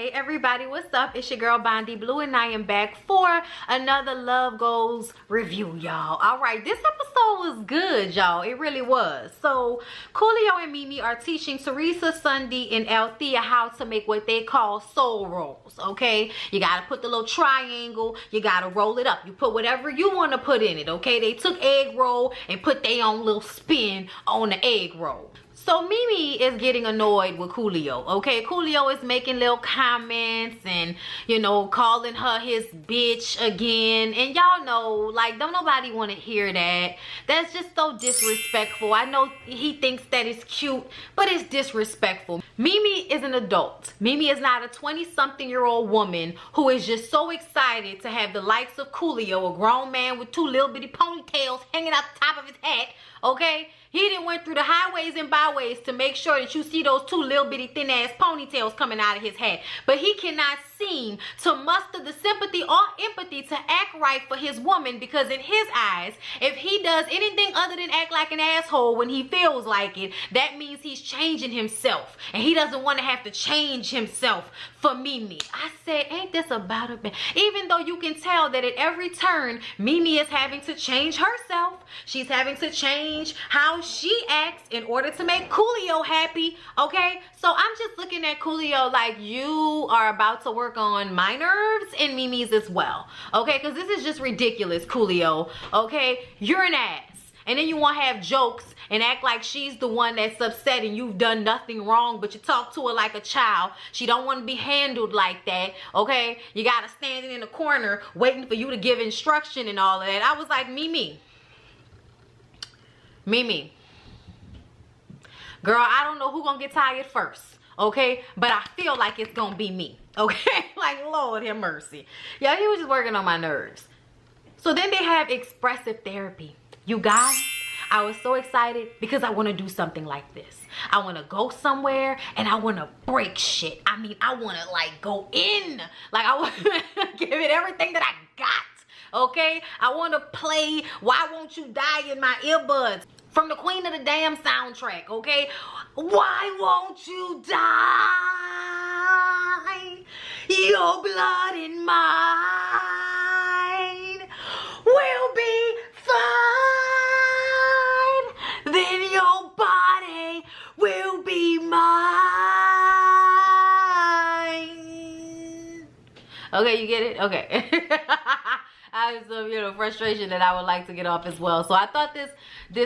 Hey everybody, what's up? It's your girl Bondi Blue and I am back for another Love Goals review, y'all. Alright, this episode was good, y'all. It really was. So Coolio and Mimi are teaching Teresa, Sunday, and Althea how to make what they call soul rolls. Okay, you gotta put the little triangle, you gotta roll it up, you put whatever you want to put in it. Okay, they took egg roll and put their own little spin on the egg roll. So Mimi is getting annoyed with Coolio, okay? Coolio is making little comments and, you know, calling her his bitch again. And y'all know, like, don't nobody want to hear that. That's just so disrespectful. I know he thinks that it's cute, but it's disrespectful. Mimi is an adult. Mimi is not a 20-something-year-old woman who is just so excited to have the likes of Coolio, a grown man with two little bitty ponytails hanging out the top of his head, okay? He done went through the highways and byways to make sure that you see those two little bitty thin ass ponytails coming out of his head. But he cannot seem to muster the sympathy or empathy to act right for his woman, because in his eyes, if he does anything other than act like an asshole when he feels like it, that means he's changing himself. And he doesn't want to have to change himself for Mimi. I said, ain't this about a man? Even though you can tell that at every turn, Mimi is having to change herself. She's having to change how she acts in order to make Coolio happy, okay? So I'm just looking at Coolio like, you are about to work on my nerves and Mimi's as well, okay? Because this is just ridiculous, Coolio, okay? You're an ass. And then you want to have jokes and act like she's the one that's upset and you've done nothing wrong, but you talk to her like a child. She don't want to be handled like that, okay? You got to stand in the corner waiting for you to give instruction and all of that. I was like, Mimi, girl, I don't know who gonna get tired first, okay? But I feel like it's gonna be me, okay? Like, Lord have mercy. Yeah, he was just working on my nerves. So then they have expressive therapy. You guys, I was so excited because I want to do something like this. I want to go somewhere and I want to break shit. I mean, I want to like go in. Like, I want to give it everything that I got, okay? I want to play Why Won't You Die in my earbuds from the Queen of the Damn soundtrack, okay? Why won't you die? Your blood and mine will be fine. Then your body will be mine. Okay, you get it? Okay. I have some, you know, frustration that I would like to get off as well. So I thought this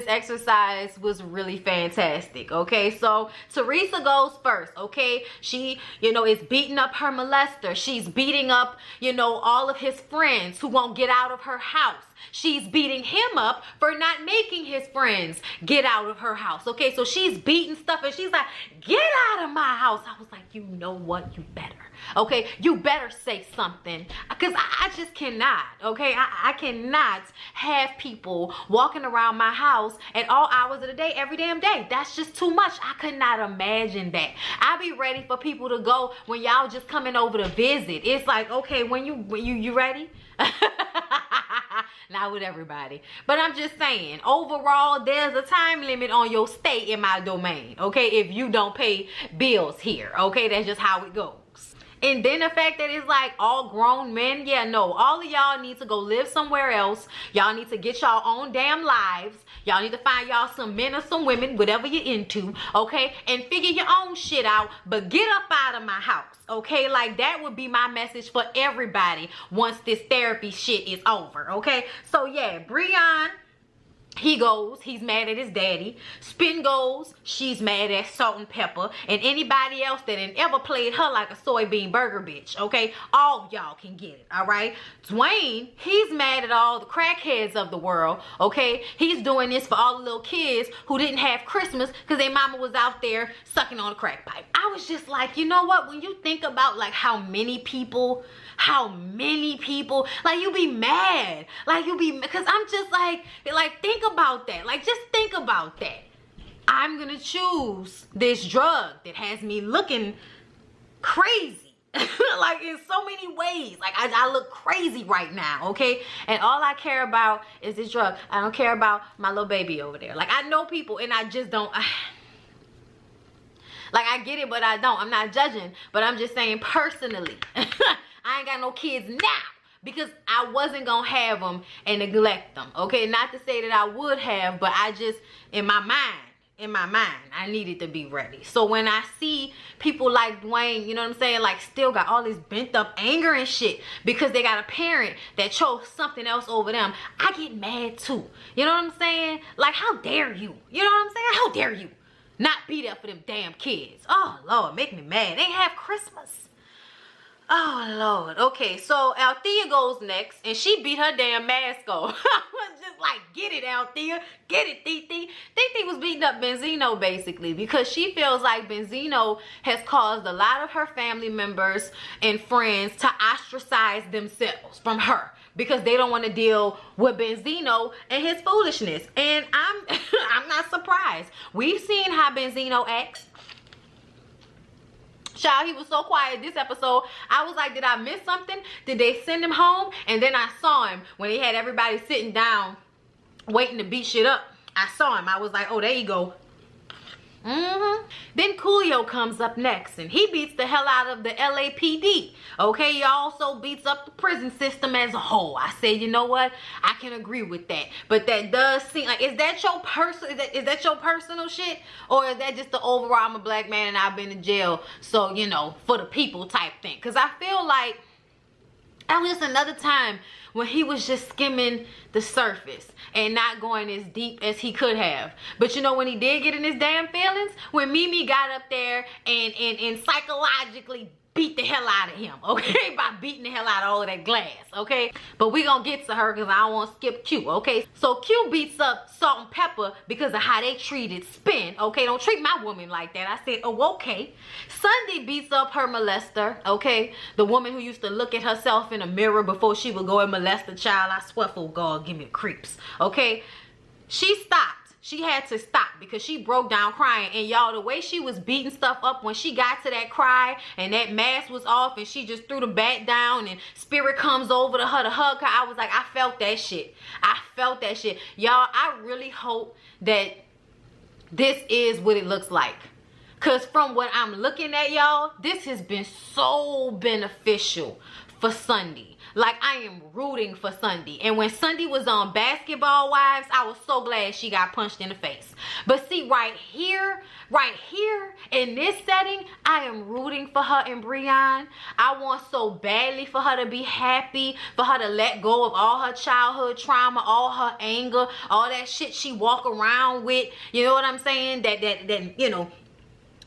exercise was really fantastic, okay? So Teresa goes first, okay? She, you know, is beating up her molester. She's beating up, you know, all of his friends who won't get out of her house. She's beating him up for not making his friends get out of her house, okay? So she's beating stuff and she's like, get out of my house. I was like, you know what? You better, okay? You better say something, because I just cannot, okay? I cannot have people walking around my house at all hours of the day, every damn day. That's just too much. I could not imagine that. I be ready for people to go when y'all just coming over to visit. It's like, okay, when you ready? Not with everybody, but I'm just saying, overall, there's a time limit on your stay in my domain, okay? If you don't pay bills here, okay? That's just how it goes. And then the fact that it's like all grown men, yeah, no, all of y'all need to go live somewhere else. Y'all need to get y'all own damn lives. Y'all need to find y'all some men or some women, whatever you're into, okay? And figure your own shit out, but get up out of my house, okay? Like, that would be my message for everybody once this therapy shit is over, okay? So yeah, Breon, he goes, he's mad at his daddy. Spin goes, she's mad at Salt and Pepper and anybody else that ain't ever played her like a soybean burger bitch, okay? All y'all can get it, all right? Dwayne, he's mad at all the crackheads of the world, okay? He's doing this for all the little kids who didn't have Christmas because their mama was out there sucking on a crack pipe. I was just like, you know what? When you think about like how many people, like, you be mad. Like, you be, because I'm just like, think about that. Like, just think about that. I'm gonna choose this drug that has me looking crazy. Like, in so many ways. Like, I look crazy right now, okay? And all I care about is this drug. I don't care about my little baby over there. Like, I know people and I just don't, Like, I get it, but I don't. I'm not judging, but I'm just saying personally. I ain't got no kids now because I wasn't gonna have them and neglect them. Okay, not to say that I would have, but I just, in my mind, I needed to be ready. So when I see people like Dwayne, you know what I'm saying, like still got all this bent up anger and shit because they got a parent that chose something else over them, I get mad too. You know what I'm saying? Like, how dare you? You know what I'm saying? How dare you not be there for them damn kids? Oh Lord, make me mad. They have Christmas. Oh Lord. Okay, so Althea goes next and she beat her damn mask off. I was just like, get it, Althea. Get it, Titi. Titi was beating up Benzino basically because she feels like Benzino has caused a lot of her family members and friends to ostracize themselves from her because they don't want to deal with Benzino and his foolishness. And I'm not surprised. We've seen how Benzino acts. Child, he was so quiet this episode. I was like, did I miss something? Did they send him home? And then I saw him when they had everybody sitting down waiting to beat shit up. I saw him. I was like, oh, there you go. Then Coolio comes up next and he beats the hell out of the LAPD. Okay, he also beats up the prison system as a whole. I said, you know what? I can agree with that. But that does seem like, is that your personal shit? Or is that just the overall, I'm a black man and I've been in jail, so, you know, for the people type thing? Because I feel like that was just another time when he was just skimming the surface and not going as deep as he could have. But you know, when he did get in his damn feelings, when Mimi got up there and psychologically beat the hell out of him, okay, by beating the hell out of all of that glass, okay? But we gonna get to her because I don't want to skip Q, okay? So Q beats up Salt and Pepper because of how they treated Spin, okay? Don't treat my woman like that. I said, oh, okay. Sunday beats up her molester, okay? The woman who used to look at herself in a mirror before she would go and molest a child. I swear, for God, give me the creeps, okay? She stopped. She had to stop because she broke down crying. And y'all, the way she was beating stuff up when she got to that cry and that mask was off and she just threw the bat down and Spirit comes over to her to hug her, I was like, I felt that shit. I felt that shit. Y'all, I really hope that this is what it looks like. Because from what I'm looking at, y'all, this has been so beneficial for Sunday. Like, I am rooting for Sunday. And when Sunday was on Basketball Wives, I was so glad she got punched in the face. But see, right here, in this setting, I am rooting for her and Breon. I want so badly for her to be happy, for her to let go of all her childhood trauma, all her anger, all that shit she walk around with. You know what I'm saying? That you know,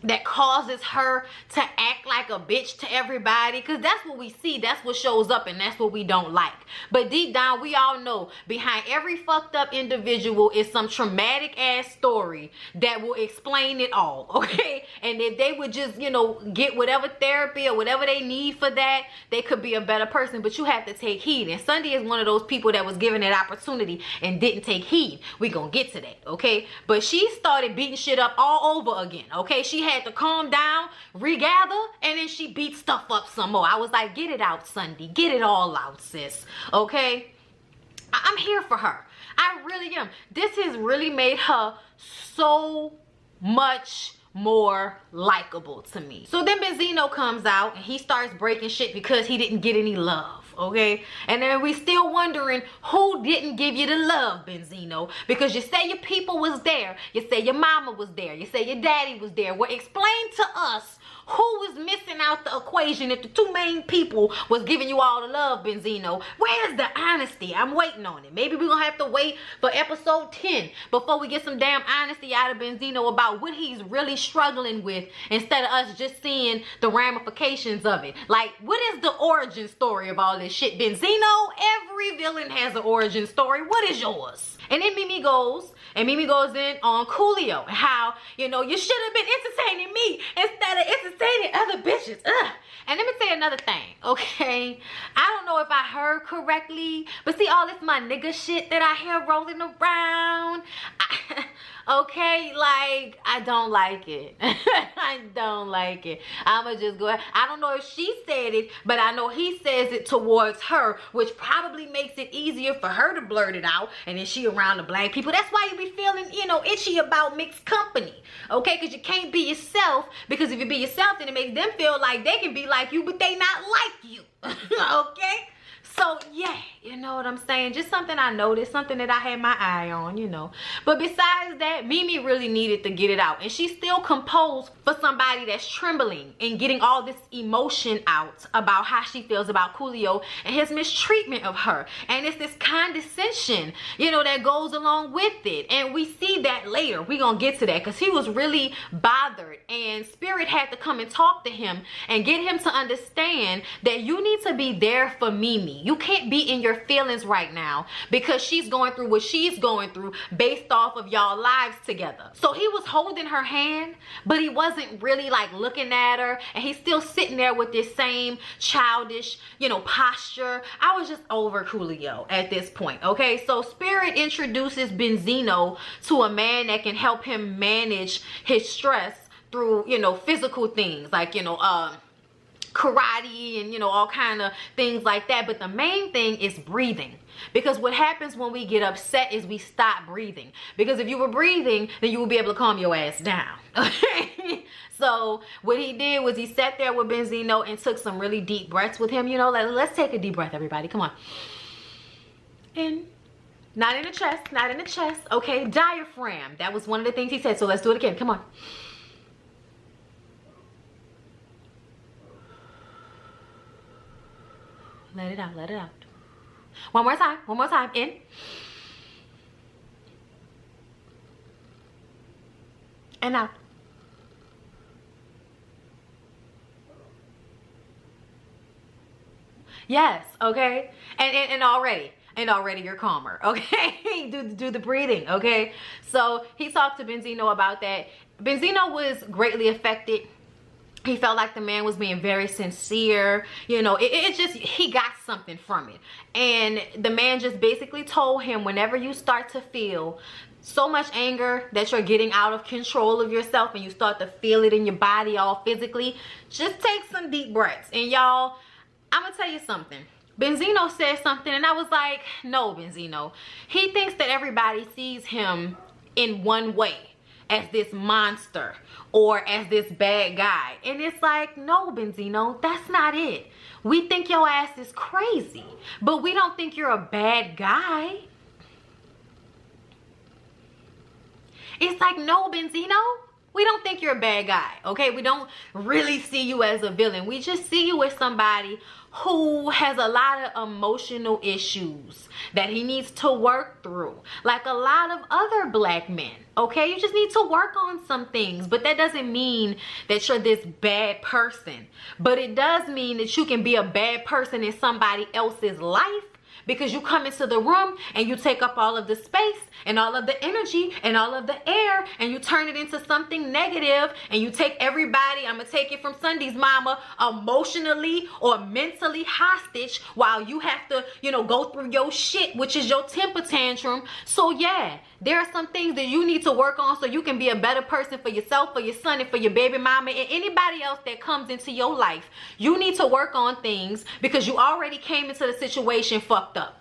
that causes her to act like a bitch to everybody, because that's what we see, that's what shows up, and that's what we don't like. But deep down, we all know behind every fucked up individual is some traumatic ass story that will explain it all, okay? And if they would just, you know, get whatever therapy or whatever they need for that, they could be a better person. But you have to take heed, and Sunday is one of those people that was given that opportunity and didn't take heed. We gonna get to that, okay? But she started beating shit up all over again, okay? She had to calm down, regather, and then she beat stuff up some more. I was like, get it out, Sunday. Get it all out, sis. Okay? I'm here for her. I really am. This has really made her so much more likable to me. So then Benzino comes out and he starts breaking shit because he didn't get any love. Okay, and then we still wondering who didn't give you the love, Benzino, because you say your people was there, you say your mama was there, you say your daddy was there. Well, explain to us who was missing out the equation if the two main people was giving you all the love, Benzino. Where's the honesty? I'm waiting on it. Maybe we're gonna have to wait for episode 10 before we get some damn honesty out of Benzino about what he's really struggling with, instead of us just seeing the ramifications of it. Like, what is the origin story of all this shit, Benzino? Every villain has an origin story. What is yours? And then Mimi goes in on Coolio, how, you know, you should have been entertaining me instead of entertaining other bitches. Ugh. And let me say another thing, okay? I don't know if I heard correctly, but see all this my nigga shit that I hear rolling around. Okay, like, I don't like it. I don't like it. I'ma just go ahead. I don't know if she said it, but I know he says it towards her, which probably makes it easier for her to blurt it out. And then she around the black people. That's why you be feeling, you know, itchy about mixed company. Okay, because you can't be yourself. Because if you be yourself, then it makes them feel like they can be like you, but they not like you. Okay? So, yeah, you know what I'm saying? Just something I noticed, something that I had my eye on, you know. But besides that, Mimi really needed to get it out. And she's still composed for somebody that's trembling and getting all this emotion out about how she feels about Coolio and his mistreatment of her. And it's this condescension, you know, that goes along with it. And we see that later. We're going to get to that because he was really bothered. And Spirit had to come and talk to him and get him to understand that you need to be there for Mimi. You can't be in your feelings right now because she's going through what she's going through based off of y'all lives together. So he was holding her hand, but he wasn't really like looking at her, and he's still sitting there with this same childish, you know, posture. I was just over Coolio at this point. Okay, so Spirit introduces Benzino to a man that can help him manage his stress through, you know, physical things like, you know, karate and, you know, all kind of things like that. But the main thing is breathing, because what happens when we get upset is we stop breathing. Because if you were breathing, then you would be able to calm your ass down. Okay, so what he did was he sat there with Benzino and took some really deep breaths with him. You know, like, let's take a deep breath, everybody. Come on. In. Not in the chest, not in the chest. Okay, diaphragm. That was one of the things he said. So let's do it again. Come on. Let it out, let it out. One more time, in. And out. Yes, okay? And already you're calmer, okay? do the breathing, okay? So he talked to Benzino about that. Benzino was greatly affected. He felt like the man was being very sincere. You know, it just, he got something from it. And the man just basically told him, whenever you start to feel so much anger that you're getting out of control of yourself and you start to feel it in your body all physically, just take some deep breaths. And y'all, I'm gonna tell you something. Benzino said something and I was like, no, Benzino. He thinks that everybody sees him in one way, as this monster or as this bad guy. And it's like, no, Benzino, that's not it. We think your ass is crazy, but we don't think you're a bad guy. It's like, no, Benzino, we don't think you're a bad guy, okay? We don't really see you as a villain. We just see you as somebody who has a lot of emotional issues that he needs to work through, like a lot of other black men, okay? You just need to work on some things, but that doesn't mean that you're this bad person. But it does mean that you can be a bad person in somebody else's life, because you come into the room and you take up all of the space and all of the energy and all of the air and you turn it into something negative, and you take everybody, I'm gonna take it from Sunday's mama, emotionally or mentally hostage while you have to, you know, go through your shit, which is your temper tantrum. So yeah, there are some things that you need to work on so you can be a better person for yourself, for your son, and for your baby mama, and anybody else that comes into your life. You need to work on things because you already came into the situation fucked up.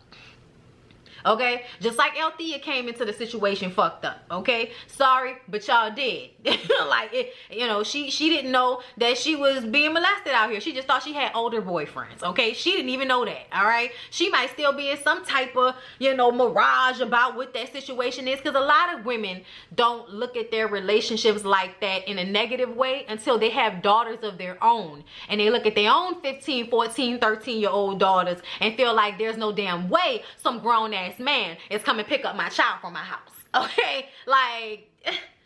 Okay, just like Althea came into the situation fucked up. Okay, sorry, but y'all did. Like, it, you know, she didn't know that she was being molested out here. She just thought she had older boyfriends. Okay, she didn't even know that. All right, she might still be in some type of, you know, mirage about what that situation is, because a lot of women don't look at their relationships like that in a negative way until they have daughters of their own, and they look at their own 15, 14, 13-year-old daughters and feel like there's no damn way some grown-ass man is coming pick up my child from my house. Okay, like,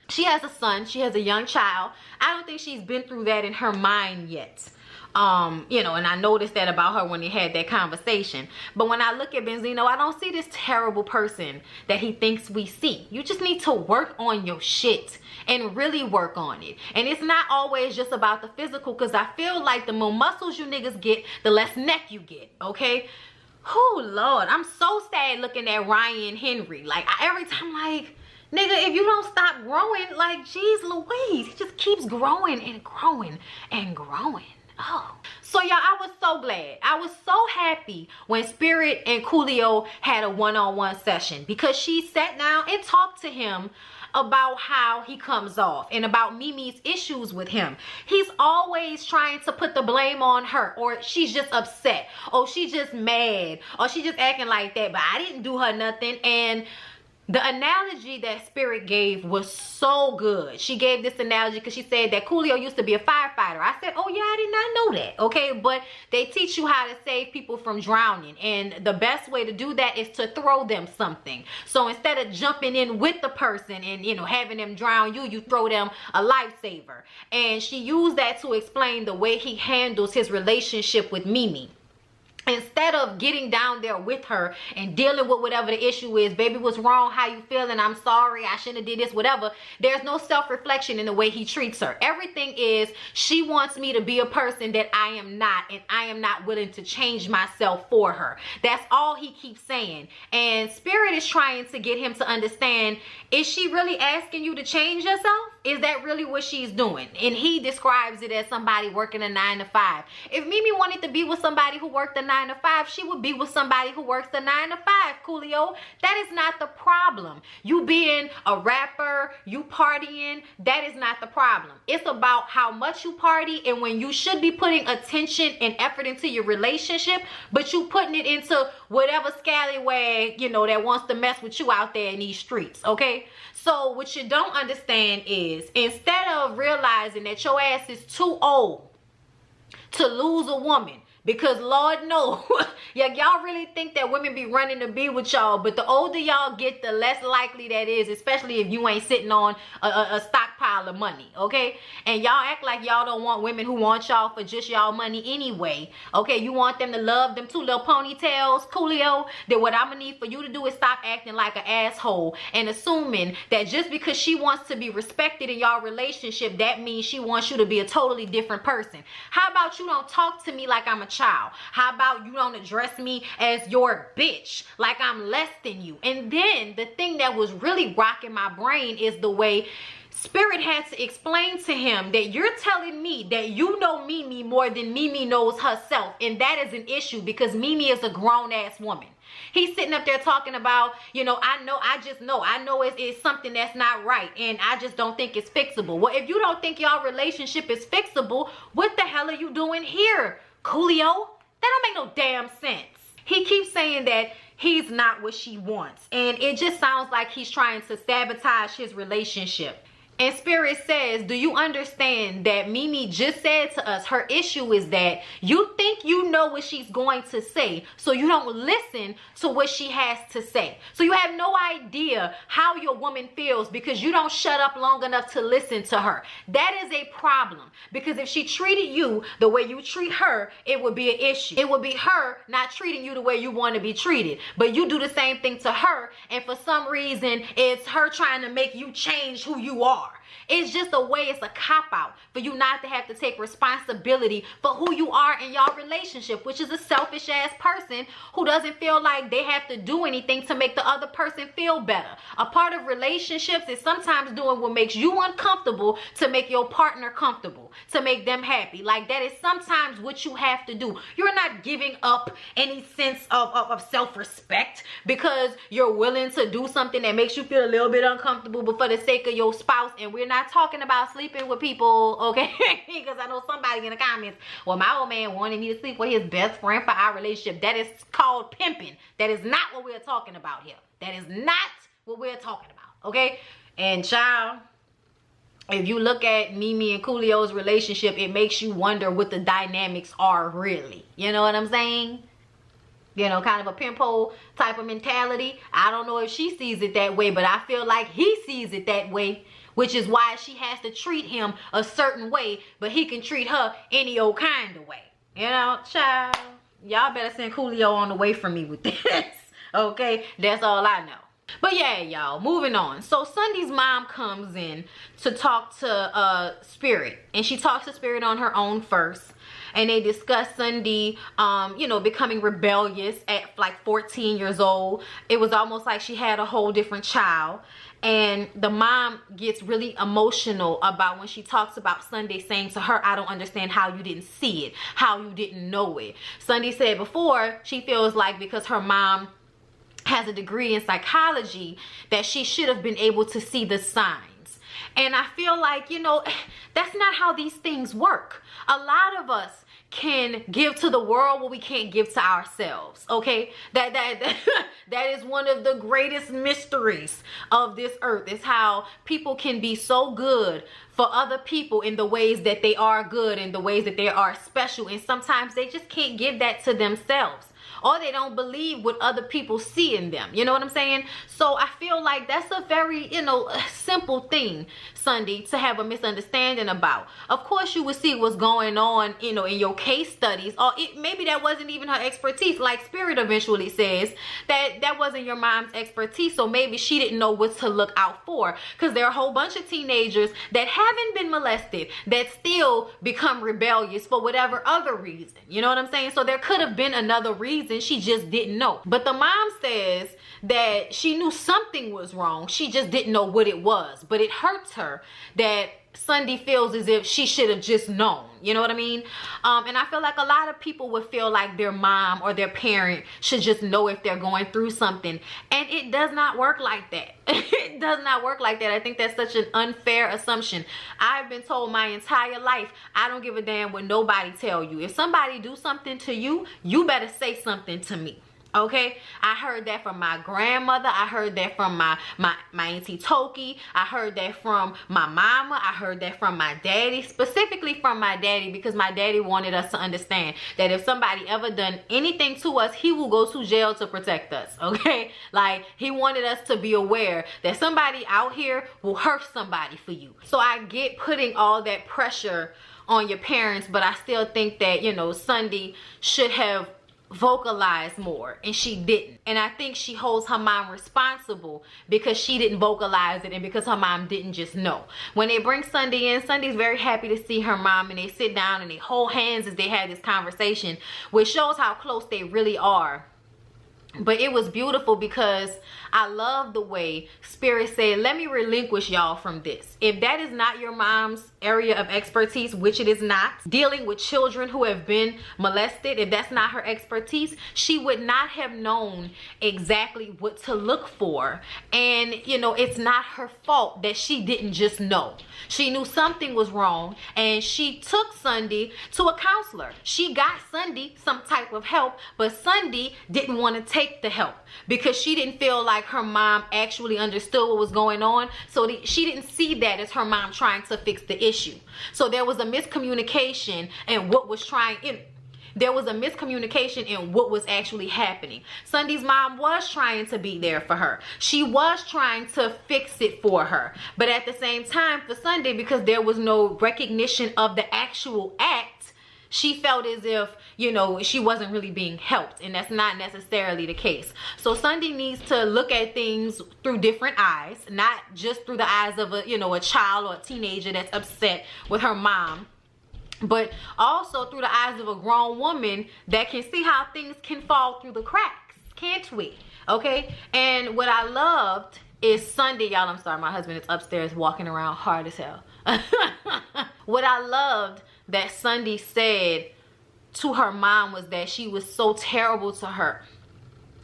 she has a son, she has a young child. I don't think she's been through that in her mind yet. You know, and I noticed that about her when they had that conversation. But when I look at Benzino, I don't see this terrible person that he thinks we see. You just need to work on your shit and really work on it. And it's not always just about the physical, because I feel like the more muscles you niggas get, the less neck you get, okay? Oh Lord, I'm so sad looking at Ryan Henry. Like, every time, like, Nigga, if you don't stop growing, like, geez Louise, he just keeps growing and growing and growing. Oh. So y'all, I was so glad. I was so happy when Spirit and Coolio had a one-on-one session, because she sat down and talked to him about how he comes off and about Mimi's issues with him. He's always trying to put the blame on her, or she's just upset, or she's just mad, or she's just acting like that, but I didn't do her nothing. And the analogy that Spirit gave was so good. She gave this analogy because she said that Coolio used to be a firefighter. I said, oh yeah, I did not know that. Okay, but they teach you how to save people from drowning. And the best way to do that is to throw them something. So instead of jumping in with the person and, you know, having them drown you, you throw them a lifesaver. And she used that to explain the way he handles his relationship with Mimi. Instead of getting down there with her and dealing with whatever the issue is, baby, what's wrong, how you feeling, I'm sorry, I shouldn't have did this, whatever, there's no self-reflection in the way he treats her. Everything is, she wants me to be a person that I am not, and I am not willing to change myself for her. That's all he keeps saying. And Spirit is trying to get him to understand, is she really asking you to change yourself? Is that really what she's doing? And he describes it as somebody working a 9 to 5. If Mimi wanted to be with somebody who worked a 9 to 5, she would be with somebody who works a 9 to 5, Coolio. That is not the problem. You being a rapper, you partying, that is not the problem. It's about how much you party, and when you should be putting attention and effort into your relationship, but you putting it into whatever scallywag, you know, that wants to mess with you out there in these streets, okay? So what you don't understand is, instead of realizing that your ass is too old to lose a woman, because Lord knows, yeah, y'all really think that women be running to be with y'all, but the older y'all get, the less likely that is, especially if you ain't sitting on a stockpile of money, okay? And y'all act like y'all don't want women who want y'all for just y'all money anyway, okay? You want them to love them two little ponytails, Coolio. Then what I'm gonna need for you to do is stop acting like an asshole and assuming that just because she wants to be respected in y'all relationship, that means she wants you to be a totally different person. How about you don't talk to me like I'm a child? How about you don't address me as your bitch, like I'm less than you? And then the thing that was really rocking my brain is the way Spirit had to explain to him that you're telling me that you know Mimi more than Mimi knows herself, and that is an issue because Mimi is a grown-ass woman. He's sitting up there talking about, you know, I know it's something that's not right, and I just don't think it's fixable. Well, if you don't think y'all relationship is fixable, what the hell are you doing here, Coolio? That don't make no damn sense. He keeps saying that he's not what she wants, and it just sounds like he's trying to sabotage his relationship. And Spirit says, do you understand that Mimi just said to us, her issue is that you think you know what she's going to say, so you don't listen to what she has to say. So you have no idea how your woman feels because you don't shut up long enough to listen to her. That is a problem, because if she treated you the way you treat her, it would be an issue. It would be her not treating you the way you want to be treated, but you do the same thing to her, and for some reason it's her trying to make you change who you are. It's just a way, it's a cop-out for you not to have to take responsibility for who you are in y'all relationship, which is a selfish ass person who doesn't feel like they have to do anything to make the other person feel better. A part of relationships is sometimes doing what makes you uncomfortable to make your partner comfortable, to make them happy. Like, that is sometimes what you have to do. You're not giving up any sense of self-respect because you're willing to do something that makes you feel a little bit uncomfortable, but for the sake of your spouse. And we're not talking about sleeping with people, okay? Because I know somebody in the comments, well, my old man wanted me to sleep with his best friend for our relationship. That is called pimping. That is not what we're talking about here. That is not what we're talking about, okay? And child, if you look at Mimi and Coolio's relationship, it makes you wonder what the dynamics are really. You know what I'm saying? You know, kind of a pimp hole type of mentality. I don't know if she sees it that way, but I feel like he sees it that way, which is why she has to treat him a certain way, but he can treat her any old kind of way. You know, child, y'all better send Coolio on the way from me with this, okay? That's all I know. But yeah, y'all, moving on. So Sunday's mom comes in to talk to Spirit, and she talks to Spirit on her own first. and they discussed Sunday, you know, becoming rebellious at like 14 years old. It was almost like she had a whole different child. And the mom gets really emotional about when she talks about Sunday saying to her, I don't understand how you didn't see it, how you didn't know it. Sunday said before, she feels like because her mom has a degree in psychology that she should have been able to see the signs. And I feel like, you know, that's not how these things work. A lot of us can give to the world what we can't give to ourselves. Okay, that is one of the greatest mysteries of this earth, is how people can be so good for other people in the ways that they are good, in the ways that they are special, and sometimes they just can't give that to themselves, or they don't believe what other people see in them. You know what I'm saying? So I feel like that's a very, you know, simple thing, Sunday, to have a misunderstanding about. Of course, you would see what's going on, you know, in your case studies, or maybe that wasn't even her expertise. Like Spirit eventually says that wasn't your mom's expertise, so maybe she didn't know what to look out for, because there are a whole bunch of teenagers that haven't been molested that still become rebellious for whatever other reason. You know what I'm saying? So there could have been another reason, she just didn't know. But the mom says that she knew something was wrong, she just didn't know what it was. But it hurts her that Sunday feels as if she should have just known. You know what I mean? And I feel like a lot of people would feel like their mom or their parent should just know if they're going through something, and it does not work like that. It does not work like that. I think that's such an unfair assumption. I've been told my entire life, I don't give a damn what nobody tell you. If somebody do something to you, you better say something to me. Okay, I heard that from my grandmother. I heard that from my auntie Toki. I heard that from my mama. I heard that from my daddy, specifically from my daddy, because my daddy wanted us to understand that if somebody ever done anything to us, he will go to jail to protect us. Okay, like he wanted us to be aware that somebody out here will hurt somebody for you. So I get putting all that pressure on your parents, but I still think that, you know, Sunday should have vocalize more, and she didn't. And I think she holds her mom responsible because she didn't vocalize it, and because her mom didn't just know. When they bring Sunday in, Sunday's very happy to see her mom, and they sit down and they hold hands as they have this conversation, which shows how close they really are. But it was beautiful because I love the way Spirit said, let me relinquish y'all from this. If that is not your mom's area of expertise, which it is not, dealing with children who have been molested, if that's not her expertise, she would not have known exactly what to look for. And, you know, it's not her fault that she didn't just know. She knew something was wrong, and she took Sunday to a counselor. She got Sunday some type of help, but Sunday didn't want to take the help because she didn't feel like her mom actually understood what was going on. So she didn't see that as her mom trying to fix the issue. So there was a miscommunication in what was there was a miscommunication in what was actually happening. Sunday's mom was trying to be there for her. She was trying to fix it for her. But at the same time, for Sunday, because there was no recognition of the actual act, she felt as if, you know, she wasn't really being helped, and that's not necessarily the case. So Sunday needs to look at things through different eyes, not just through the eyes of a, you know, a child or a teenager that's upset with her mom, but also through the eyes of a grown woman that can see how things can fall through the cracks, can't we? Okay, and what I loved is Sunday, y'all, I'm sorry, my husband is upstairs walking around hard as hell. What I loved that Sunday said to her mom was that she was so terrible to her,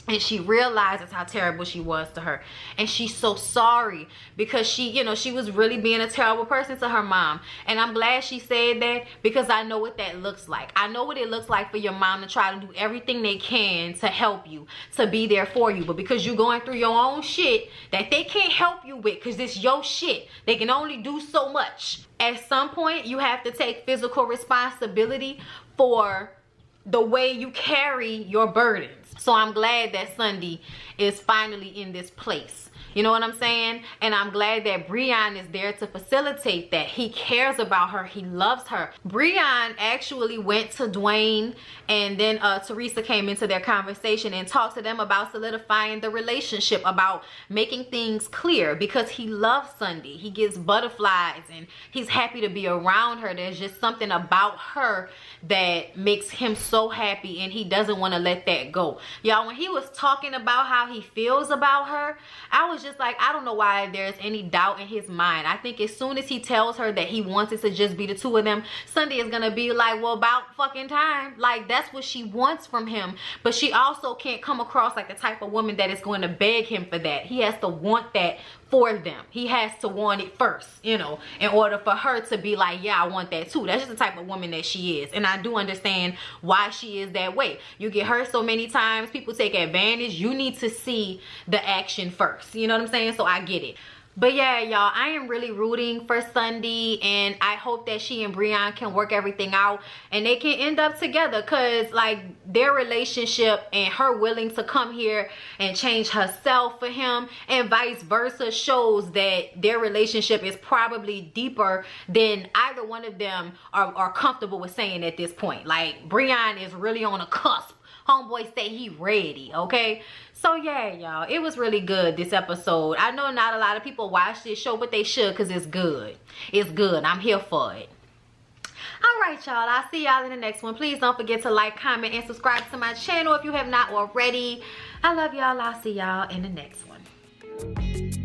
and she realizes how terrible she was to her, and she's so sorry because she, you know, she was really being a terrible person to her mom. And I'm glad she said that, because I know what that looks like. I know what it looks like for your mom to try to do everything they can to help you, to be there for you, but because you're going through your own shit that they can't help you with, because it's your shit, they can only do so much. At some point, you have to take physical responsibility for the way you carry your burdens. So I'm glad that Sunday is finally in this place. You know what I'm saying? And I'm glad that Breon is there to facilitate that. He cares about her. He loves her. Breon actually went to Dwayne, and then Teresa came into their conversation and talked to them about solidifying the relationship, about making things clear, because he loves Sunday. He gets butterflies and he's happy to be around her. There's just something about her that makes him so happy, and he doesn't want to let that go. Y'all, when he was talking about how he feels about her, I was just like, I don't know why there's any doubt in his mind. I think as soon as he tells her that he wants it to just be the two of them, Sunday is gonna be like, well, about fucking time. Like, that's what she wants from him. But she also can't come across like the type of woman that is going to beg him for that. He has to want that for them. He has to want it first, you know, in order for her to be like, yeah, I want that too. That's just the type of woman that she is. And I do understand why she is that way. You get hurt so many times, people take advantage. You need to see the action first. You know what I'm saying? So I get it. But yeah, y'all, I am really rooting for Sunday, and I hope that she and Breon can work everything out and they can end up together, because like their relationship and her willing to come here and change herself for him and vice versa shows that their relationship is probably deeper than either one of them are comfortable with saying at this point. Like, Breon is really on a cusp. Homeboy say he ready, okay? So yeah, y'all, it was really good, this episode. I know not a lot of people watch this show, but they should, because it's good. It's good. I'm here for it. All right, y'all, I'll see y'all in the next one. Please don't forget to like, comment, and subscribe to my channel if you have not already. I love y'all. I'll see y'all in the next one.